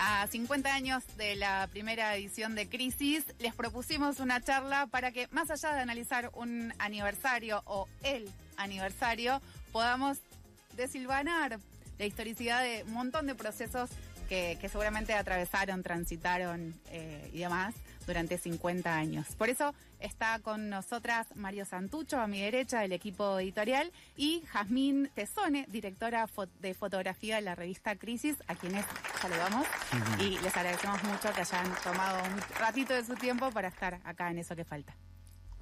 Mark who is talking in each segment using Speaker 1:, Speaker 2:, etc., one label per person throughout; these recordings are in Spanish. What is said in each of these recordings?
Speaker 1: A 50 años de la primera edición de Crisis, les propusimos una charla para que, más allá de analizar un aniversario o el aniversario, podamos desilvanar la historicidad de un montón de procesos que seguramente atravesaron, transitaron y demás durante 50 años. Por eso está con nosotras Mario Santucho, a mi derecha, del equipo editorial, y Jazmín Tesone, directora de fotografía de la revista Crisis, a quienes saludamos y les agradecemos mucho que hayan tomado un ratito de su tiempo para estar acá en Eso que Falta.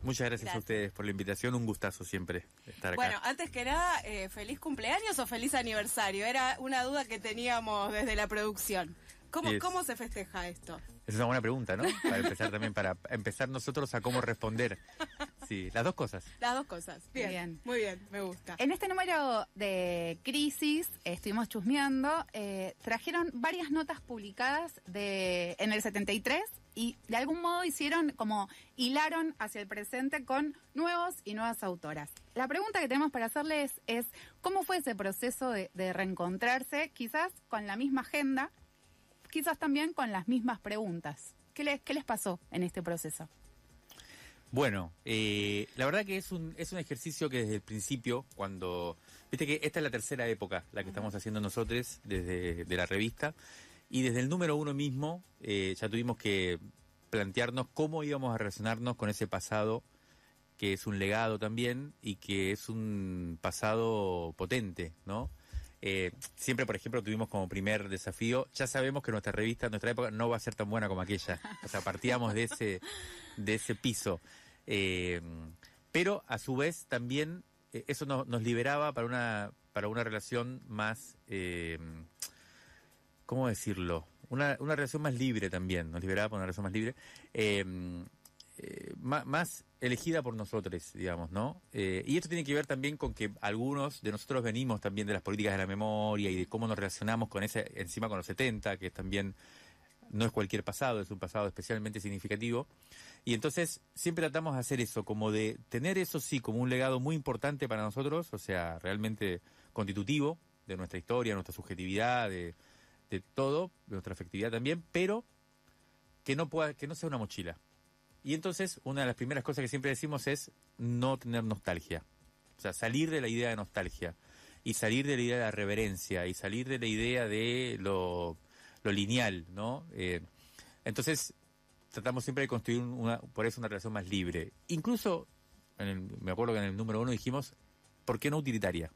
Speaker 2: Muchas gracias a ustedes por la invitación, un gustazo siempre estar acá.
Speaker 3: Bueno, antes que nada, ¿feliz cumpleaños o feliz aniversario? Era una duda que teníamos desde la producción. ¿Cómo se festeja esto?
Speaker 2: Es una buena pregunta, ¿no? Para empezar también, para empezar nosotros a cómo responder. Sí, las dos cosas.
Speaker 3: Las dos cosas. Bien, muy bien, me gusta.
Speaker 1: En este número de Crisis, estuvimos chusmeando, trajeron varias notas publicadas en el 73 y de algún modo hilaron hacia el presente con nuevos y nuevas autoras. La pregunta que tenemos para hacerles es, ¿cómo fue ese proceso de reencontrarse, quizás con la misma agenda, quizás también con las mismas preguntas? ¿Qué les pasó en este proceso?
Speaker 2: Bueno, la verdad que es un ejercicio que desde el principio, viste que esta es la tercera época, la que estamos haciendo nosotros desde la revista, y desde el número 1 mismo ya tuvimos que plantearnos cómo íbamos a relacionarnos con ese pasado, que es un legado también, y que es un pasado potente, ¿no? Siempre, por ejemplo, tuvimos como primer desafío, ya sabemos que nuestra época no va a ser tan buena como aquella, o sea, partíamos de ese piso, pero a su vez también eso nos liberaba para una relación más, ¿cómo decirlo? Una relación más libre también, nos liberaba para una relación más libre, más elegida por nosotros, digamos, ¿no? Y esto tiene que ver también con que algunos de nosotros venimos también de las políticas de la memoria y de cómo nos relacionamos encima con los 70, que también no es cualquier pasado, es un pasado especialmente significativo. Y entonces siempre tratamos de hacer eso, como de tener eso sí como un legado muy importante para nosotros, o sea, realmente constitutivo de nuestra historia, nuestra subjetividad, de todo, de nuestra afectividad también, pero que no sea una mochila. Y entonces, una de las primeras cosas que siempre decimos es no tener nostalgia. O sea, salir de la idea de nostalgia, y salir de la idea de la reverencia, y salir de la idea de lo lineal, ¿no? Entonces, tratamos siempre de construir por eso una relación más libre. Incluso, me acuerdo que en el número 1 dijimos, ¿por qué no utilitaria?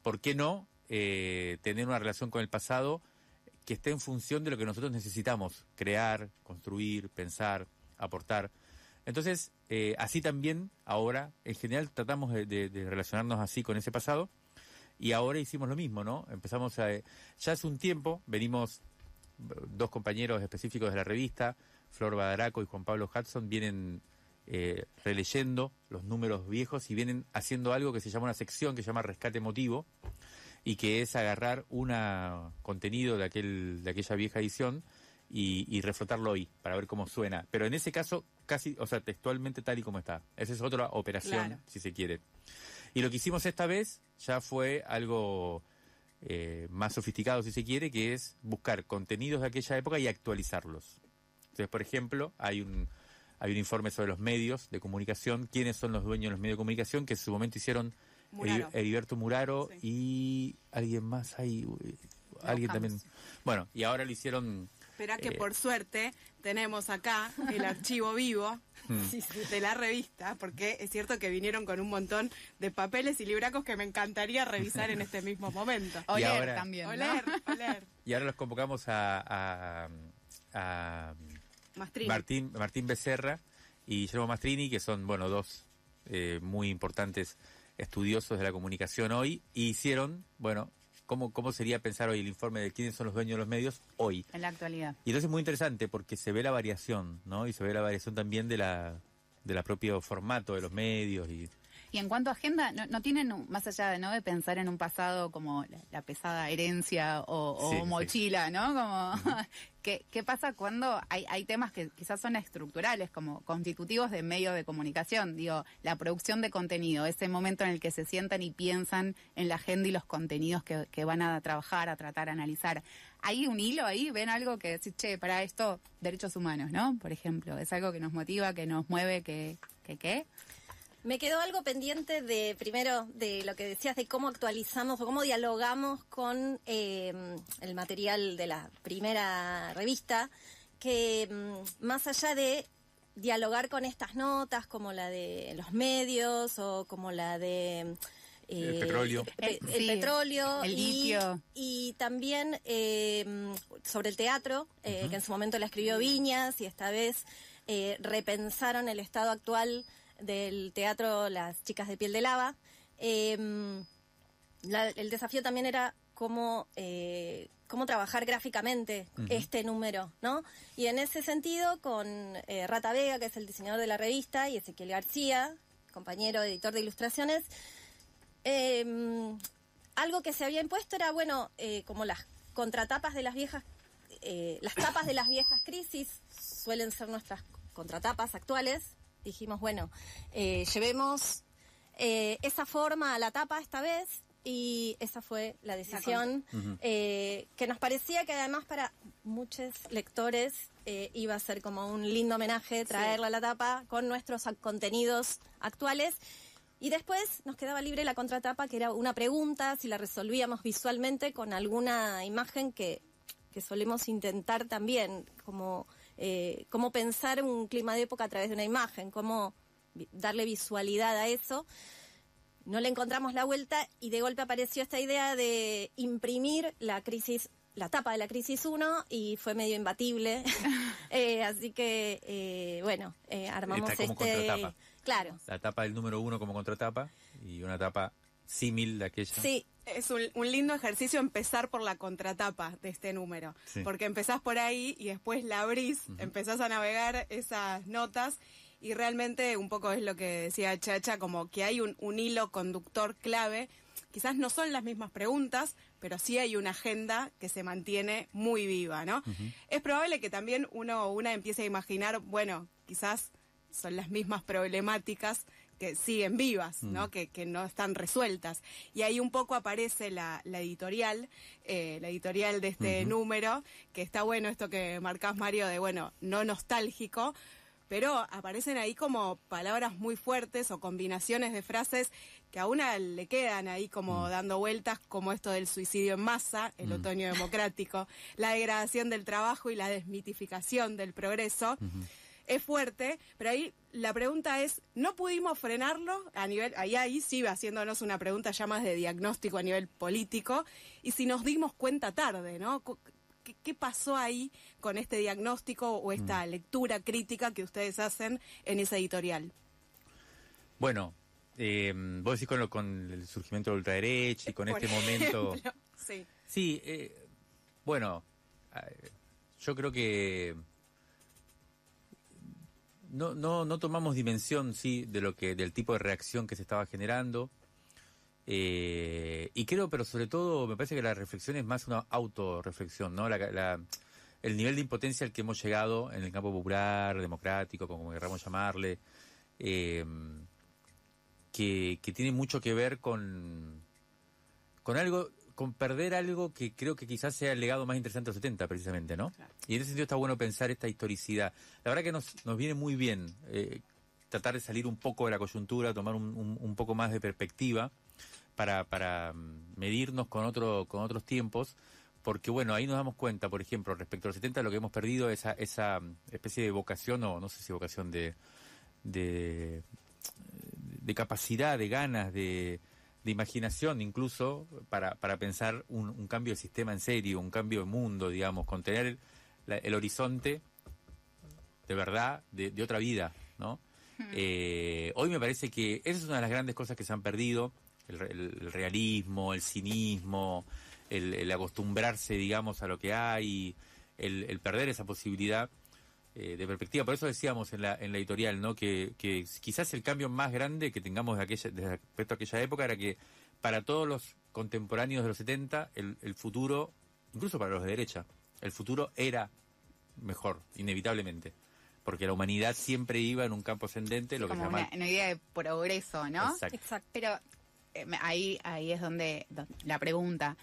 Speaker 2: ¿Por qué no tener una relación con el pasado que esté en función de lo que nosotros necesitamos? Crear, construir, pensar, aportar. Entonces, así también ahora, en general, tratamos de relacionarnos así con ese pasado, y ahora hicimos lo mismo, ¿no? Empezamos ya hace un tiempo, venimos dos compañeros específicos de la revista, Flor Badaraco y Juan Pablo Hudson, vienen releyendo los números viejos y vienen haciendo algo que se llama una sección que se llama Rescate Emotivo, y que es agarrar un contenido de aquella vieja edición y reflotarlo hoy para ver cómo suena. Pero en ese caso, casi, o sea, textualmente tal y como está. Esa es otra operación, claro, si se quiere. Y lo que hicimos esta vez ya fue algo más sofisticado, si se quiere, que es buscar contenidos de aquella época y actualizarlos. Entonces, por ejemplo, hay un informe sobre los medios de comunicación, quiénes son los dueños de los medios de comunicación, que en su momento hicieron Heriberto Muraro, sí, y alguien más, alguien también. Bueno, y ahora lo hicieron.
Speaker 3: Esperá que por suerte tenemos acá el archivo vivo de la revista, porque es cierto que vinieron con un montón de papeles y libracos que me encantaría revisar en este mismo momento.
Speaker 1: Oler también, ¿no?
Speaker 3: Oler.
Speaker 2: Y ahora los convocamos a Martín Becerra y Guillermo Mastrini, que son, bueno, dos muy importantes estudiosos de la comunicación hoy, y hicieron, bueno, ¿cómo sería pensar hoy el informe de quiénes son los dueños de los medios hoy?
Speaker 1: En la actualidad.
Speaker 2: Y entonces es muy interesante porque se ve la variación, ¿no? Y se ve la variación también de la propio formato de los medios.
Speaker 1: Y en cuanto a agenda, no tienen, más allá de pensar en un pasado como la pesada herencia o mochila, ¿no? Como, ¿qué pasa cuando hay temas que quizás son estructurales, como constitutivos de medios de comunicación? Digo, la producción de contenido, ese momento en el que se sientan y piensan en la agenda y los contenidos que van a trabajar, a tratar, a analizar. ¿Hay un hilo ahí? ¿Ven algo que decís, che, para esto, derechos humanos, ¿no? Por ejemplo, ¿es algo que nos motiva, que nos mueve, que qué?
Speaker 4: Me quedó algo pendiente primero de lo que decías de cómo actualizamos o cómo dialogamos con el material de la primera revista, que más allá de dialogar con estas notas como la de los medios o como la de
Speaker 2: el petróleo,
Speaker 4: el petróleo,
Speaker 1: el litio,
Speaker 4: y también sobre el teatro, que en su momento la escribió Viñas, y esta vez repensaron el estado actual del teatro Las Chicas de Piel de Lava. El desafío también era cómo trabajar gráficamente este número, ¿no? Y en ese sentido, con Rata Vega, que es el diseñador de la revista, y Ezequiel García, compañero editor de ilustraciones, algo que se había impuesto era, como las contratapas de las viejas, las tapas de las viejas crisis suelen ser nuestras contratapas actuales. Dijimos, llevemos esa forma a la tapa esta vez, y esa fue la decisión, que nos parecía que además para muchos lectores iba a ser como un lindo homenaje traerla a la tapa con nuestros contenidos actuales. Y después nos quedaba libre la contratapa, que era una pregunta, si la resolvíamos visualmente con alguna imagen que solemos intentar también, como cómo pensar un clima de época a través de una imagen, cómo darle visualidad a eso. No le encontramos la vuelta y de golpe apareció esta idea de imprimir la tapa de la Crisis 1, y fue medio imbatible. Así que, armamos
Speaker 2: como contratapa.
Speaker 4: Claro.
Speaker 2: La tapa del número 1 como contratapa y una tapa símil de aquella.
Speaker 4: Sí.
Speaker 3: Es un lindo ejercicio empezar por la contratapa de este número, porque empezás por ahí y después la abrís, empezás a navegar esas notas, y realmente un poco es lo que decía Chacha, como que hay un hilo conductor clave. Quizás no son las mismas preguntas, pero sí hay una agenda que se mantiene muy viva, ¿no? Es probable que también una empiece a imaginar, quizás son las mismas problemáticas que siguen vivas, ¿no? Que no están resueltas. Y ahí un poco aparece la editorial de este número, que está bueno esto que marcás, Mario, de no nostálgico, pero aparecen ahí como palabras muy fuertes o combinaciones de frases que a una le quedan ahí como dando vueltas, como esto del suicidio en masa, el otoño democrático, la degradación del trabajo y la desmitificación del progreso. Es fuerte, pero ahí la pregunta es, ¿no pudimos frenarlo a nivel, ahí sí haciéndonos una pregunta ya más de diagnóstico a nivel político, y si nos dimos cuenta tarde, ¿no? ¿Qué pasó ahí con este diagnóstico o esta lectura crítica que ustedes hacen en esa editorial?
Speaker 2: Bueno, vos decís con el surgimiento de la ultraderecha y con este momento...
Speaker 3: Sí.
Speaker 2: Sí, yo creo que no tomamos dimensión, del tipo de reacción que se estaba generando. Y creo, pero sobre todo, me parece que la reflexión es más una autorreflexión, ¿no? El nivel de impotencia al que hemos llegado en el campo popular, democrático, como queramos llamarle, que tiene mucho que ver con algo, con perder algo que creo que quizás sea el legado más interesante de los 70, precisamente, ¿no? Claro. Y en ese sentido está bueno pensar esta historicidad. La verdad que nos viene muy bien tratar de salir un poco de la coyuntura, tomar un poco más de perspectiva para medirnos con otros tiempos, porque ahí nos damos cuenta, por ejemplo, respecto a los 70, lo que hemos perdido es esa especie de vocación, o no sé si vocación de capacidad, de ganas, de imaginación incluso, para pensar un cambio de sistema en serio, un cambio de mundo, digamos, con tener el horizonte de verdad de otra vida, ¿no? Hoy me parece que esa es una de las grandes cosas que se han perdido, el realismo, el cinismo, el acostumbrarse, digamos, a lo que hay, el perder esa posibilidad de perspectiva. Por eso decíamos en la editorial, ¿no? Que quizás el cambio más grande que tengamos respecto a aquella época era que para todos los contemporáneos de los 70, el futuro, incluso para los de derecha, el futuro era mejor, inevitablemente. Porque la humanidad siempre iba en un campo ascendente, lo que se llama...
Speaker 1: una idea de progreso, ¿no?
Speaker 4: Exacto.
Speaker 1: Pero ahí es donde la pregunta.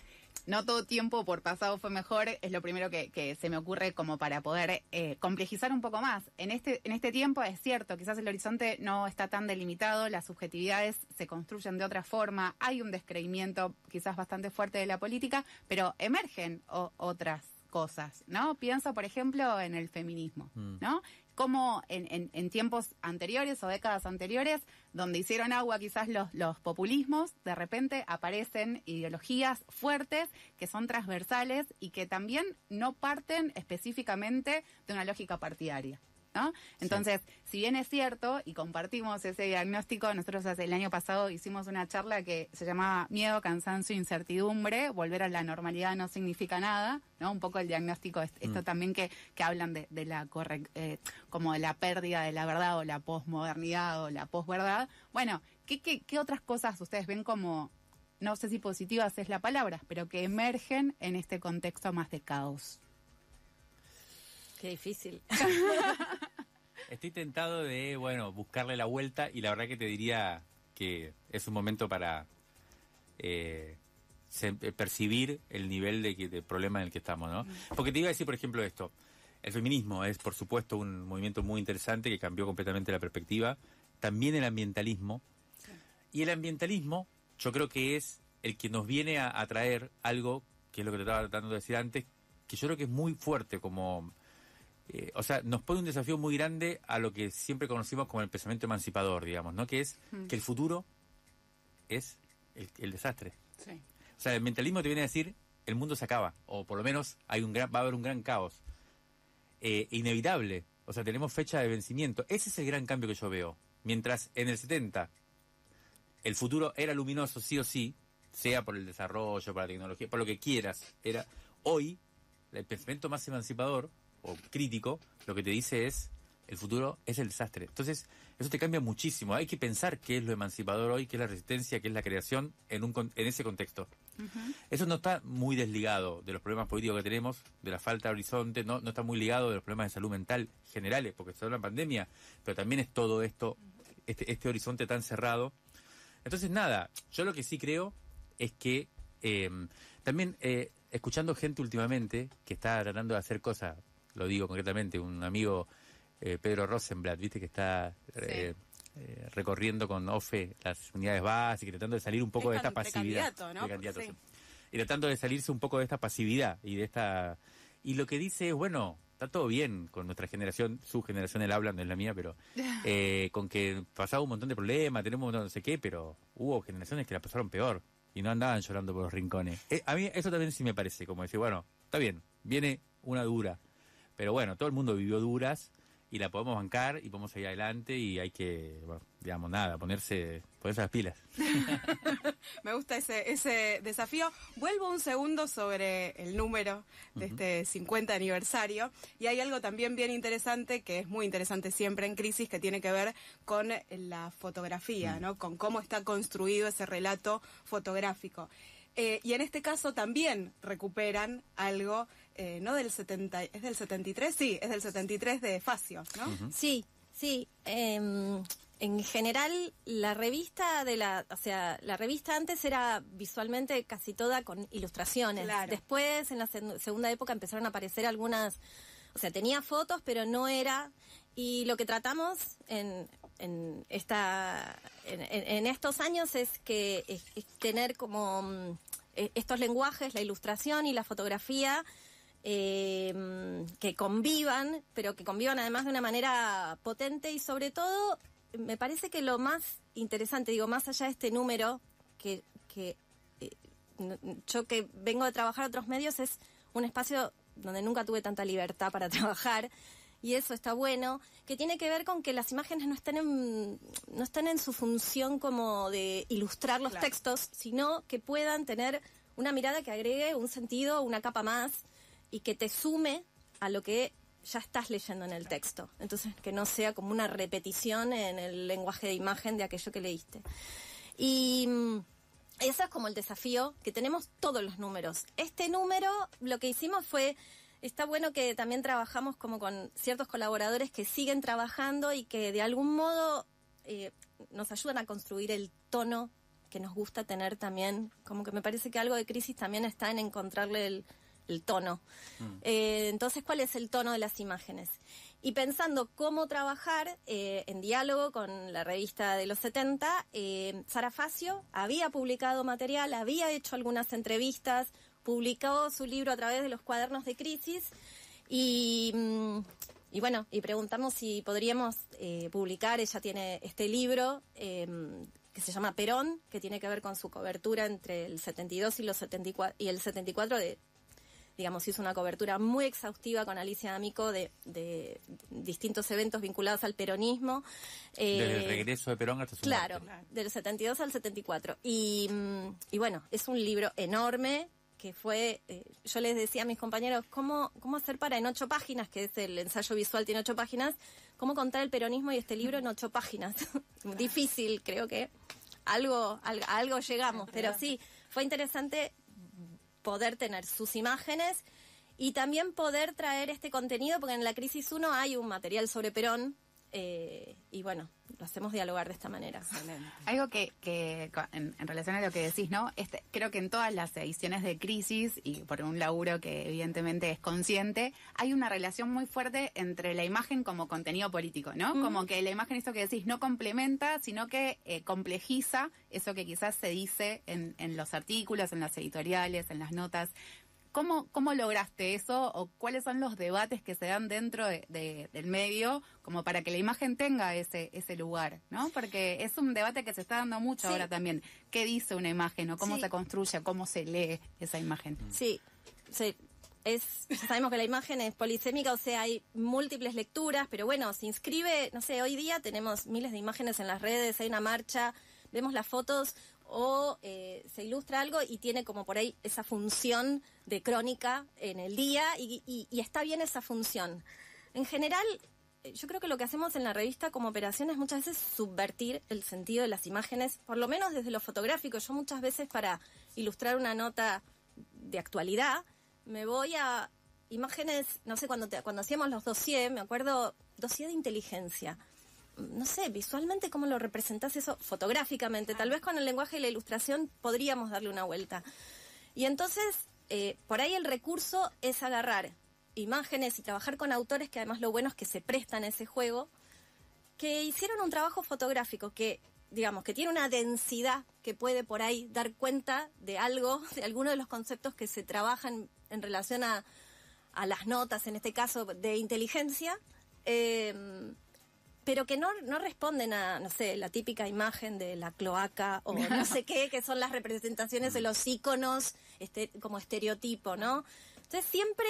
Speaker 1: No todo tiempo por pasado fue mejor, es lo primero que se me ocurre como para poder complejizar un poco más. En este tiempo es cierto, quizás el horizonte no está tan delimitado, las subjetividades se construyen de otra forma, hay un descreimiento quizás bastante fuerte de la política, pero emergen otras cosas, ¿no? Pienso, por ejemplo, en el feminismo, ¿no? Como en tiempos anteriores o décadas anteriores, donde hicieron agua quizás los populismos, de repente aparecen ideologías fuertes que son transversales y que también no parten específicamente de una lógica partidaria, ¿no? Entonces, si bien es cierto, y compartimos ese diagnóstico, nosotros el año pasado hicimos una charla que se llamaba Miedo, Cansancio, Incertidumbre, volver a la normalidad no significa nada, ¿no? Un poco el diagnóstico, esto también que hablan de la como de la pérdida de la verdad o la posmodernidad o la posverdad. Bueno, ¿qué otras cosas ustedes ven como, no sé si positivas es la palabra, pero que emergen en este contexto más de caos?
Speaker 4: Qué difícil.
Speaker 2: Estoy tentado de, buscarle la vuelta, y la verdad que te diría que es un momento para percibir el nivel de problema en el que estamos, ¿no? Porque te iba a decir, por ejemplo, esto. El feminismo es, por supuesto, un movimiento muy interesante que cambió completamente la perspectiva. También el ambientalismo. Sí. Y el ambientalismo, yo creo que es el que nos viene a traer algo, que es lo que te estaba tratando de decir antes, que yo creo que es muy fuerte como... nos pone un desafío muy grande a lo que siempre conocimos como el pensamiento emancipador, digamos, ¿no? Que es que el futuro es el desastre.
Speaker 1: Sí.
Speaker 2: O sea, el mentalismo te viene a decir, el mundo se acaba, o por lo menos va a haber un gran caos. Inevitable, o sea, tenemos fecha de vencimiento. Ese es el gran cambio que yo veo. Mientras en el 70 el futuro era luminoso sí o sí, sea por el desarrollo, por la tecnología, por lo que quieras, hoy el pensamiento más emancipador o crítico, lo que te dice es, el futuro es el desastre. Entonces, eso te cambia muchísimo. Hay que pensar qué es lo emancipador hoy, qué es la resistencia, qué es la creación en ese contexto. Uh-huh. Eso no está muy desligado de los problemas políticos que tenemos, de la falta de horizonte, no está muy ligado de los problemas de salud mental generales, porque se habla en pandemia, pero también es todo esto, este horizonte tan cerrado. Entonces, nada, yo lo que sí creo es que también escuchando gente últimamente que está tratando de hacer cosas, lo digo concretamente, un amigo, Pedro Rosenblatt, viste que está recorriendo con OFE las unidades básicas, tratando de salir un poco de esta pasividad.
Speaker 3: ¿No?
Speaker 2: De candidato, sí. Y tratando de salirse un poco de esta pasividad y lo que dice es, está todo bien con nuestra generación, su generación, él habla, no es la mía, pero con que pasaba un montón de problemas, tenemos un montón de no sé qué, pero hubo generaciones que la pasaron peor y no andaban llorando por los rincones. A mí eso también sí me parece, como decir, está bien, viene una dura, pero todo el mundo vivió duras y la podemos bancar y podemos seguir adelante y hay que, ponerse las pilas.
Speaker 3: Me gusta ese desafío. Vuelvo un segundo sobre el número de este 50 aniversario y hay algo también bien interesante, que es muy interesante siempre en Crisis, que tiene que ver con la fotografía, ¿no? Con cómo está construido ese relato fotográfico. Y en este caso también recuperan algo, ¿no? Del 70, ¿es del 73? Sí, es del 73 de Facio, ¿no? Uh-huh.
Speaker 4: Sí. En general, la revista la revista antes era visualmente casi toda con ilustraciones. Claro. Después, en la segunda época, empezaron a aparecer algunas, tenía fotos, pero no era. Y lo que tratamos en estos años es tener como estos lenguajes, la ilustración y la fotografía, que convivan, pero que convivan además de una manera potente y sobre todo me parece que lo más interesante, más allá de este número, que yo que vengo de trabajar otros medios, es un espacio donde nunca tuve tanta libertad para trabajar, y eso está bueno, que tiene que ver con que las imágenes no están en su función como de ilustrar los textos, sino que puedan tener una mirada que agregue un sentido, una capa más, y que te sume a lo que ya estás leyendo en el texto. Entonces, que no sea como una repetición en el lenguaje de imagen de aquello que leíste. Y ese es como el desafío, que tenemos todos los números. Este número, lo que hicimos fue, está bueno que también trabajamos como con ciertos colaboradores que siguen trabajando y que de algún modo nos ayudan a construir el tono que nos gusta tener también. Como que me parece que algo de Crisis también está en encontrarle el tono. Entonces, ¿cuál es el tono de las imágenes? Y pensando cómo trabajar en diálogo con la revista de los 70, Sara Facio había publicado material, había hecho algunas entrevistas, publicó su libro a través de los cuadernos de Crisis y bueno, y preguntamos si podríamos publicar. Ella tiene este libro que se llama Perón, que tiene que ver con su cobertura entre el 72 y los 74 y el 74 digamos, hizo una cobertura muy exhaustiva con Alicia D'Amico de distintos eventos vinculados al peronismo.
Speaker 2: Desde el regreso de Perón hasta su
Speaker 4: Claro,
Speaker 2: muerte.
Speaker 4: del 72 al 74. Y bueno, es un libro enorme que fue, yo les decía a mis compañeros, ¿cómo hacer para en 8 páginas, que es el ensayo visual, tiene 8 páginas, cómo contar el peronismo y este libro en 8 páginas? Difícil, creo que algo llegamos, pero sí, fue interesante poder tener sus imágenes y también poder traer este contenido, porque en la Crisis 1 hay un material sobre Perón, y bueno, lo hacemos dialogar de esta manera.
Speaker 1: Algo que en relación a lo que decís, ¿no? Creo que en todas las ediciones de Crisis, y por un laburo que evidentemente es consciente, hay una relación muy fuerte entre la imagen como contenido político, ¿no? Como que la imagen, esto que decís, no complementa, sino que complejiza eso que quizás se dice en los artículos, en las editoriales, en las notas. ¿Cómo lograste eso, o cuáles son los debates que se dan dentro del medio como para que la imagen tenga ese lugar, ¿no? Porque es un debate que se está dando mucho ahora también. ¿Qué dice una imagen o cómo se construye, cómo se lee esa imagen?
Speaker 4: Sí. Sabemos que la imagen es polisémica, o sea, hay múltiples lecturas, pero bueno, se inscribe, no sé, hoy día tenemos miles de imágenes en las redes, hay una marcha, vemos las fotos, o se ilustra algo y tiene como por ahí esa función de crónica en el día y está bien esa función. En general, yo creo que lo que hacemos en la revista como operación es muchas veces subvertir el sentido de las imágenes, por lo menos desde lo fotográfico. Yo muchas veces para ilustrar una nota de actualidad me voy a imágenes, no sé, cuando hacíamos los dossiers, me acuerdo, dossier de inteligencia. No sé, visualmente cómo lo representás eso fotográficamente. Tal vez con el lenguaje y la ilustración podríamos darle una vuelta. Y entonces, por ahí el recurso es agarrar imágenes y trabajar con autores que además lo bueno es que se prestan a ese juego, que hicieron un trabajo fotográfico que, digamos, que tiene una densidad que puede por ahí dar cuenta de algo, de alguno de los conceptos que se trabajan en relación a las notas, en este caso de inteligencia, pero que no responden a, no sé, la típica imagen de la cloaca o no sé qué, que son las representaciones de los íconos como estereotipo, ¿no? Entonces siempre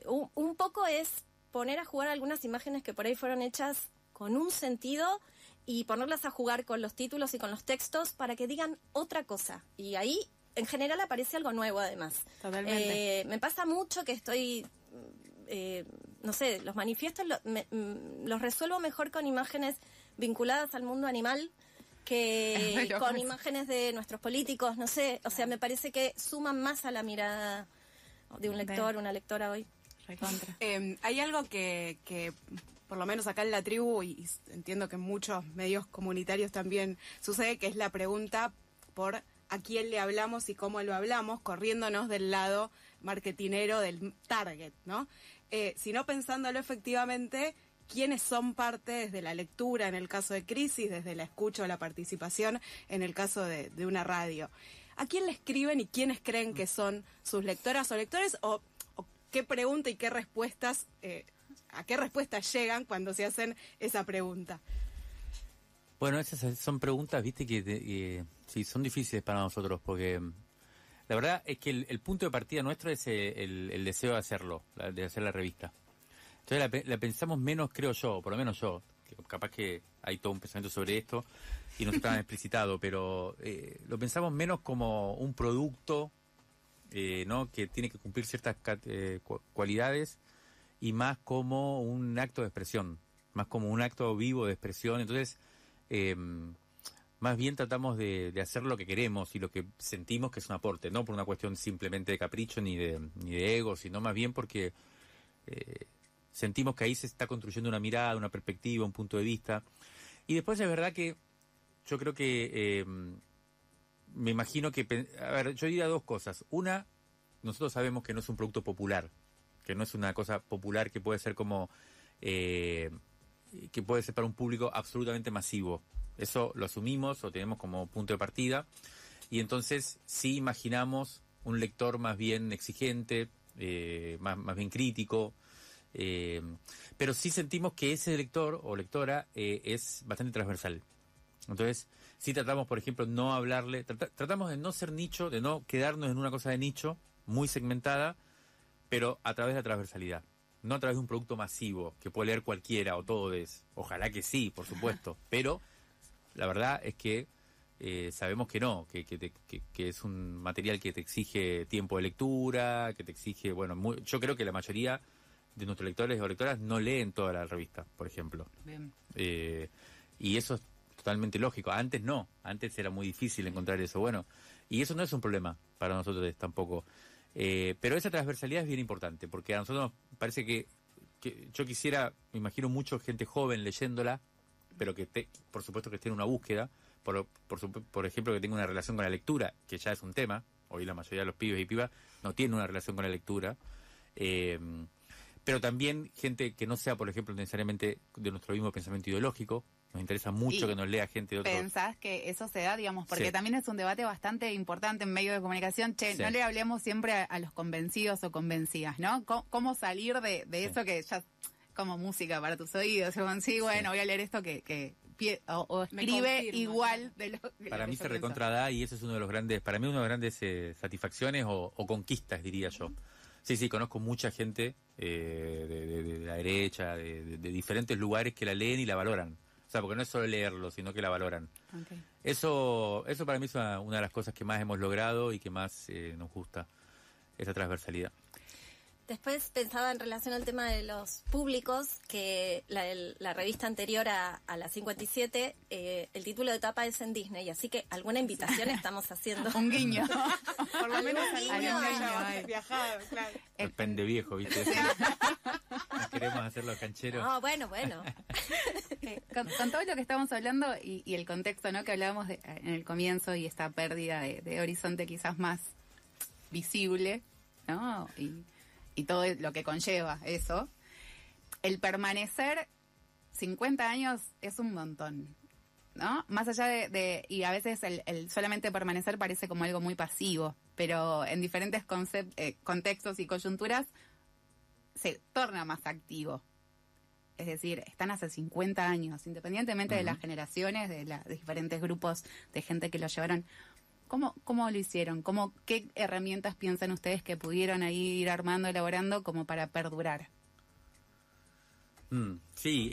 Speaker 4: un poco es poner a jugar algunas imágenes que por ahí fueron hechas con un sentido y ponerlas a jugar con los títulos y con los textos para que digan otra cosa. Y ahí, en general, aparece algo nuevo, además.
Speaker 3: Totalmente.
Speaker 4: Me pasa mucho que estoy... no sé, los manifiestos los resuelvo mejor con imágenes vinculadas al mundo animal que con imágenes de nuestros políticos, no sé, o sea, me parece que suman más a la mirada de un lector, una lectora hoy.
Speaker 1: Recontra.
Speaker 3: Hay algo que por lo menos acá en la tribu, y entiendo que en muchos medios comunitarios también sucede, que es la pregunta por a quién le hablamos y cómo lo hablamos, corriéndonos del lado marketinero del target, ¿no? Sino pensándolo efectivamente, quiénes son parte desde la lectura en el caso de Crisis, desde la escucha o la participación en el caso de una radio. ¿A quién le escriben y quiénes creen que son sus lectoras o lectores? ¿O qué pregunta y qué respuestas, a qué respuestas llegan cuando se hacen esa pregunta?
Speaker 2: Bueno, esas son preguntas, viste, que sí, son difíciles para nosotros, porque la verdad es que el punto de partida nuestro es el deseo de hacerlo, de hacer la revista. Entonces la pensamos menos, creo yo, por lo menos yo, que capaz que hay todo un pensamiento sobre esto y no está tan explicitado, pero lo pensamos menos como un producto, ¿no?, que tiene que cumplir ciertas cualidades y más como un acto de expresión, más como un acto vivo de expresión. Entonces, más bien tratamos de hacer lo que queremos y lo que sentimos que es un aporte, no por una cuestión simplemente de capricho ni de ego, sino más bien porque sentimos que ahí se está construyendo una mirada, una perspectiva, un punto de vista. Y después es verdad que yo creo que me imagino que, a ver, yo diría dos cosas. Una, nosotros sabemos que no es un producto popular, que no es una cosa popular que puede ser como, que puede ser para un público absolutamente masivo. Eso lo asumimos, lo tenemos como punto de partida, y entonces sí imaginamos un lector más bien exigente, más bien crítico, pero sí sentimos que ese lector o lectora es bastante transversal. Entonces, sí tratamos, por ejemplo, no hablarle, tratamos de no ser nicho, de no quedarnos en una cosa de nicho, muy segmentada, pero a través de la transversalidad. No a través de un producto masivo que puede leer cualquiera o todos. Ojalá que sí, por supuesto. Pero la verdad es que sabemos que no, que es un material que te exige tiempo de lectura, que te exige, bueno, yo creo que la mayoría de nuestros lectores o lectoras no leen toda la revista, por ejemplo.
Speaker 1: Bien.
Speaker 2: Y eso es totalmente lógico. Antes no, antes era muy difícil encontrar eso. Bueno, y eso no es un problema para nosotros tampoco. Pero esa transversalidad es bien importante, porque a nosotros nos parece que yo quisiera, me imagino mucho gente joven leyéndola, pero que por supuesto que esté en una búsqueda, por ejemplo que tenga una relación con la lectura, que ya es un tema. Hoy la mayoría de los pibes y pibas no tienen una relación con la lectura. Pero también gente que no sea, por ejemplo, necesariamente de nuestro mismo pensamiento ideológico. Nos interesa mucho que nos lea gente de otros.
Speaker 1: ¿Pensás que eso se da, digamos? Porque
Speaker 2: Sí.
Speaker 1: también es un debate bastante importante en medios de comunicación. Che,
Speaker 2: Sí.
Speaker 1: no le hablemos siempre a los convencidos o convencidas, ¿no? ¿Cómo salir de
Speaker 2: Sí.
Speaker 1: eso que ya como música para tus oídos? Sí, bueno, voy a leer esto o
Speaker 3: Me
Speaker 1: escribe
Speaker 3: confirma,
Speaker 1: igual
Speaker 3: claro.
Speaker 1: de lo que
Speaker 2: Para mí
Speaker 1: yo
Speaker 2: se
Speaker 1: pienso.
Speaker 2: recontrada y eso es uno de los grandes, para mí una de las grandes satisfacciones o conquistas, diría yo. Sí, conozco mucha gente de la derecha, de diferentes lugares que la leen y la valoran. O sea, porque no es solo leerlo, sino que la valoran.
Speaker 1: Ok.
Speaker 2: Eso para mí es una de las cosas que más hemos logrado y que más nos gusta, esa transversalidad.
Speaker 4: Después pensaba en relación al tema de los públicos, que la revista anterior a la 57, el título de tapa es en Disney, así que alguna invitación estamos haciendo.
Speaker 1: Un guiño.
Speaker 3: Por lo menos
Speaker 4: Algún
Speaker 3: algún
Speaker 4: guiño
Speaker 3: año
Speaker 1: hay.
Speaker 3: viajado, claro.
Speaker 2: El pende viejo, ¿viste? No queremos hacer los cancheros.
Speaker 4: No, bueno.
Speaker 1: Con todo lo que estamos hablando y el contexto, ¿no?, que hablábamos en el comienzo y esta pérdida de horizonte quizás más visible, ¿no? Y todo lo que conlleva eso, el permanecer 50 años es un montón, ¿no? Más allá y a veces el solamente permanecer parece como algo muy pasivo, pero en diferentes contextos y coyunturas se torna más activo. Es decir, están hace 50 años, independientemente de las generaciones, de diferentes grupos de gente que lo llevaron. ¿Cómo lo hicieron? ¿Qué herramientas piensan ustedes que pudieron ahí ir armando, elaborando como para perdurar?
Speaker 2: Sí,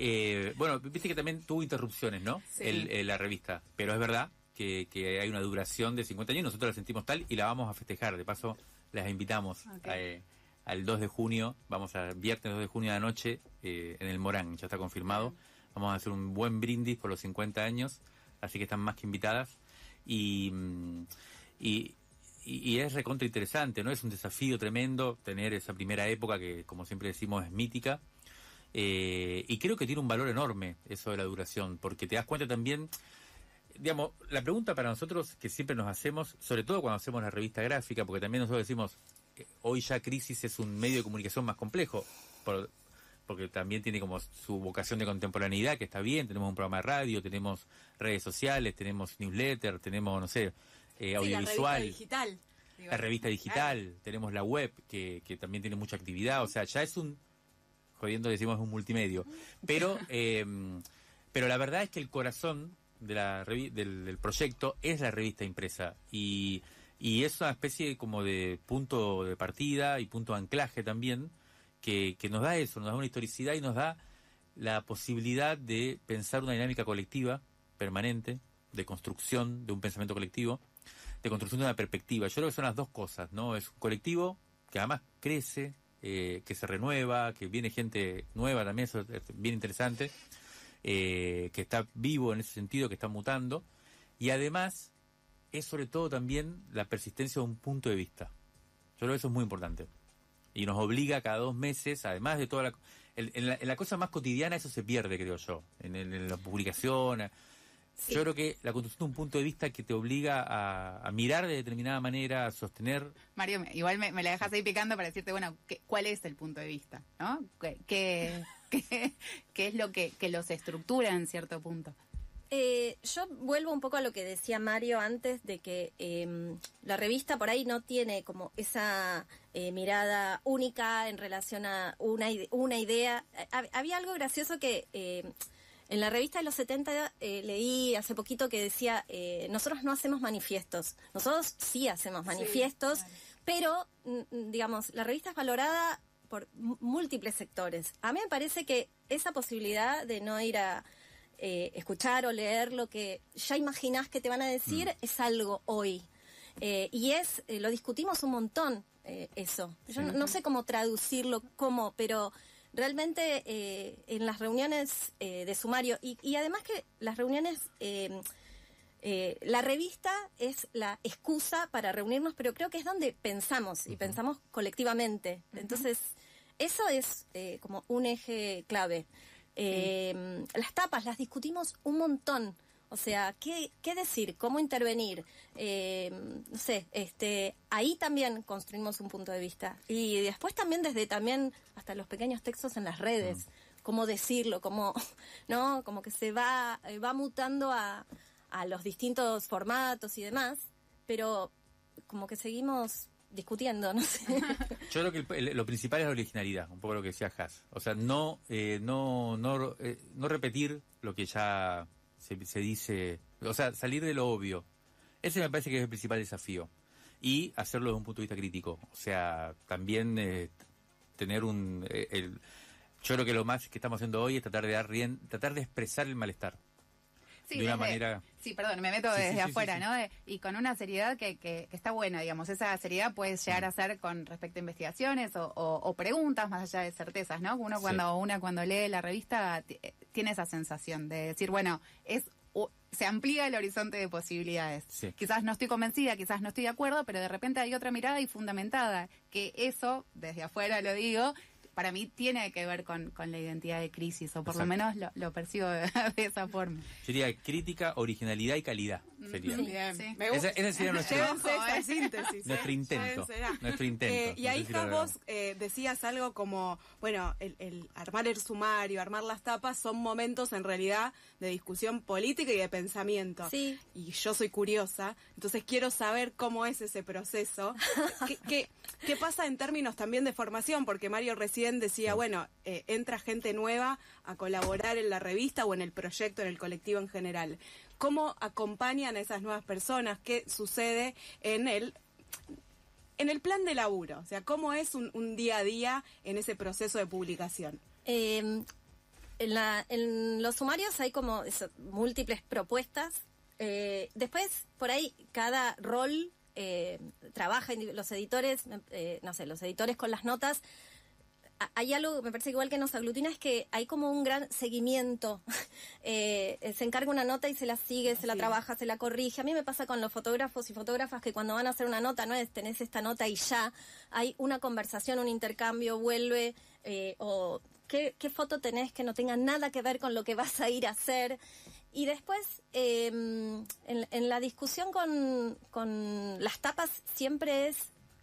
Speaker 2: bueno, viste que también tuvo interrupciones, ¿no?
Speaker 1: Sí.
Speaker 2: La revista, pero es verdad que hay una duración de 50 años, nosotros la sentimos tal y la vamos a festejar. De paso, las invitamos al 2 de junio, viernes 2 de junio de la noche, en el Morán, ya está confirmado. Vamos a hacer un buen brindis por los 50 años, así que están más que invitadas. Y es recontra interesante, ¿no? Es un desafío tremendo tener esa primera época que, como siempre decimos, es mítica. Y creo que tiene un valor enorme eso de la duración, porque te das cuenta también, digamos, la pregunta para nosotros que siempre nos hacemos, sobre todo cuando hacemos la revista gráfica, porque también nosotros decimos, hoy ya Crisis es un medio de comunicación más complejo, porque también tiene como su vocación de contemporaneidad, que está bien, tenemos un programa de radio, tenemos redes sociales, tenemos newsletter, tenemos, no sé, audiovisual.
Speaker 3: La revista digital.
Speaker 2: La revista digital, tenemos la web, que también tiene mucha actividad, o sea, ya es jodiendo decimos, es un multimedio. Pero la verdad es que el corazón de del proyecto es la revista impresa, y es una especie como de punto de partida y punto de anclaje también, que nos da eso, nos da una historicidad y nos da la posibilidad de pensar una dinámica colectiva permanente, de construcción de un pensamiento colectivo, de construcción de una perspectiva. Yo creo que son las dos cosas, ¿no? Es un colectivo que además crece, que se renueva, que viene gente nueva también, eso es bien interesante, que está vivo en ese sentido, que está mutando, y además es sobre todo también la persistencia de un punto de vista. Yo creo que eso es muy importante. Y nos obliga cada 2 meses, además de toda la... En la cosa más cotidiana eso se pierde, creo yo, en la publicación. Sí. Yo creo que la construcción de un punto de vista que te obliga a mirar de determinada manera, a sostener...
Speaker 1: Mario, igual me la dejas ahí picando para decirte, bueno, ¿cuál es el punto de vista? ¿No? ¿Qué es lo que los estructura en cierto punto?
Speaker 4: Yo vuelvo un poco a lo que decía Mario antes, de que la revista por ahí no tiene como esa mirada única en relación a una idea. Había algo gracioso que en la revista de los 70 leí hace poquito que decía, nosotros no hacemos manifiestos, nosotros sí hacemos manifiestos, sí, claro. Pero, digamos, la revista es valorada por múltiples sectores. A mí me parece que esa posibilidad de no ir a escuchar o leer lo que ya imaginás que te van a decir es algo hoy. Y lo discutimos un montón, eso. Yo no sé cómo traducirlo, pero realmente en las reuniones de sumario, y además que las reuniones, la revista es la excusa para reunirnos, pero creo que es donde pensamos, y pensamos colectivamente. Entonces, eso es como un eje clave. Las tapas las discutimos un montón, o sea, ¿qué decir? ¿Cómo intervenir? No sé, ahí también construimos un punto de vista. Y después también también hasta los pequeños textos en las redes, cómo decirlo, ¿no? Como que se va mutando a los distintos formatos y demás, pero como que seguimos discutiendo, no sé.
Speaker 2: Yo creo que lo principal es la originalidad, un poco lo que decía Has. O sea, no repetir lo que ya se dice, o sea, salir de lo obvio. Ese me parece que es el principal desafío. Y hacerlo desde un punto de vista crítico. O sea, también tener yo creo que lo más que estamos haciendo hoy es tratar de expresar el malestar.
Speaker 1: Sí,
Speaker 2: de una manera...
Speaker 1: Sí, perdón, me meto desde afuera, ¿no? Y con una seriedad que está buena, digamos. Esa seriedad puede llegar a ser con respecto a investigaciones o preguntas más allá de certezas, ¿no? Uno cuando lee la revista tiene esa sensación de decir, bueno, se amplía el horizonte de posibilidades. Sí. Quizás no estoy convencida, quizás no estoy de acuerdo, pero de repente hay otra mirada y fundamentada. Que eso, desde afuera lo digo, para mí tiene que ver con la identidad de Crisis, o por lo menos lo percibo de esa forma.
Speaker 2: Sería crítica, originalidad y calidad. Sería.
Speaker 3: Bien. Sí.
Speaker 2: Ese sería
Speaker 3: esta síntesis.
Speaker 2: Nuestro intento.
Speaker 3: Y ahí vos decías algo como, bueno, el armar el sumario, armar las tapas, son momentos en realidad de discusión política y de pensamiento.
Speaker 4: Sí.
Speaker 3: Y yo soy curiosa, entonces quiero saber cómo es ese proceso. ¿Qué pasa en términos también de formación? Porque Mario recién decía, bueno, entra gente nueva a colaborar en la revista o en el proyecto, en el colectivo en general. ¿Cómo acompañan a esas nuevas personas? ¿Qué sucede en el plan de laburo? O sea, ¿cómo es un día a día en ese proceso de publicación?
Speaker 4: En los sumarios hay como múltiples propuestas. Después, por ahí, cada rol trabaja, los editores, los editores con las notas. Hay algo, me parece que igual que nos aglutina, es que hay como un gran seguimiento. Se encarga una nota y se la sigue, se la trabaja, se la corrige. A mí me pasa con los fotógrafos y fotógrafas que cuando van a hacer una nota, no es tenés esta nota y ya, hay una conversación, un intercambio, vuelve, o ¿qué foto tenés que no tenga nada que ver con lo que vas a ir a hacer? Y después, en la discusión con las tapas siempre es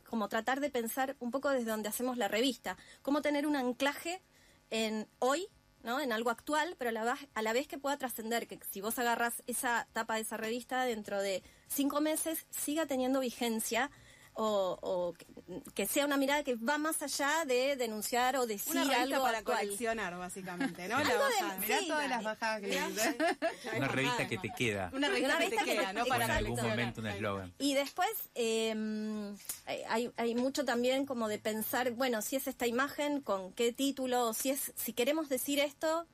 Speaker 4: como tratar de pensar un poco desde donde hacemos la revista, cómo tener un anclaje en hoy, ¿no? En algo actual, pero a la vez que pueda trascender, que si vos agarras esa tapa de esa revista dentro de 5 meses siga teniendo vigencia, o que sea una mirada que va más allá de denunciar o decir algo
Speaker 3: para
Speaker 4: actual.
Speaker 3: Coleccionar, básicamente, ¿no?
Speaker 1: Mirá todas las bajadas que dice.
Speaker 2: Una revista que te queda.
Speaker 3: Una revista que te queda, ¿no?
Speaker 2: Para en algún momento un eslogan.
Speaker 4: Y después hay mucho también como de pensar, bueno, si es esta imagen, con qué título, si queremos decir esto,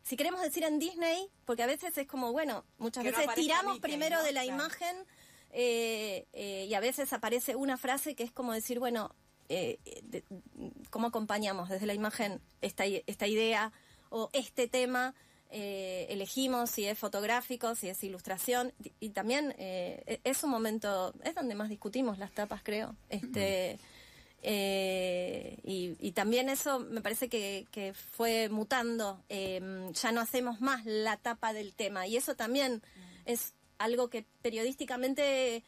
Speaker 4: si queremos decir en Disney, porque a veces es como, bueno, muchas veces tiramos primero de la imagen. Y a veces aparece una frase que es como decir, bueno, cómo acompañamos desde la imagen esta idea o este tema. Elegimos si es fotográfico, si es ilustración, y también es un momento, es donde más discutimos las tapas, creo. Y también eso me parece que fue mutando. Ya no hacemos más la tapa del tema, y eso también es algo que periodísticamente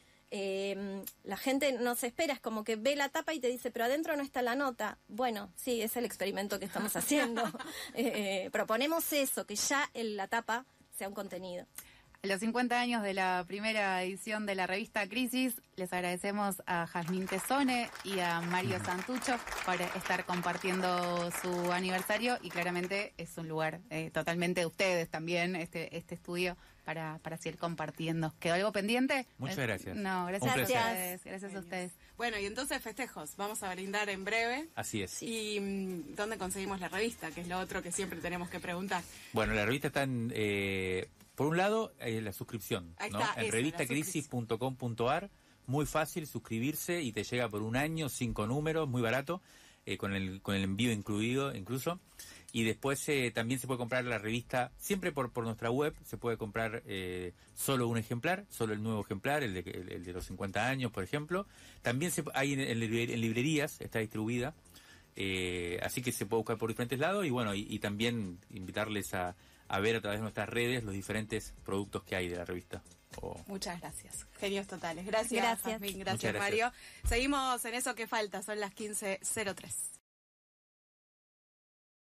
Speaker 4: la gente no se espera. Es como que ve la tapa y te dice, pero adentro no está la nota. Bueno, sí, es el experimento que estamos haciendo. Proponemos eso, que ya en la tapa sea un contenido.
Speaker 1: A los 50 años de la primera edición de la revista Crisis, les agradecemos a Jazmín Tesone y a Mario Santucho por estar compartiendo su aniversario, y claramente es un lugar totalmente de ustedes también, este estudio, para seguir compartiendo. ¿Quedó algo pendiente?
Speaker 2: Muchas gracias.
Speaker 1: No, gracias a ustedes. Gracias a ustedes.
Speaker 3: Bueno, y entonces festejos. Vamos a brindar en breve.
Speaker 2: Así es.
Speaker 3: ¿Y dónde conseguimos la revista? Que es lo otro que siempre tenemos que preguntar.
Speaker 2: Bueno, la revista está en... por un lado, la suscripción,
Speaker 3: Ahí
Speaker 2: ¿no?
Speaker 3: está,
Speaker 2: En revistacrisis.com.ar, muy fácil suscribirse y te llega por un año, 5 números, muy barato, con el envío incluido incluso. Y después también se puede comprar la revista, siempre por nuestra web, se puede comprar solo un ejemplar, solo el nuevo ejemplar, el de los 50 años, por ejemplo. También hay en librerías, está distribuida, así que se puede buscar por diferentes lados. Y bueno, y también invitarles a ver a través de nuestras redes los diferentes productos que hay de la revista.
Speaker 3: Muchas gracias. Genios totales. Gracias, Jazmín. Gracias,
Speaker 2: Muchas gracias.
Speaker 3: Mario. Seguimos en eso que falta. Son las 15:03.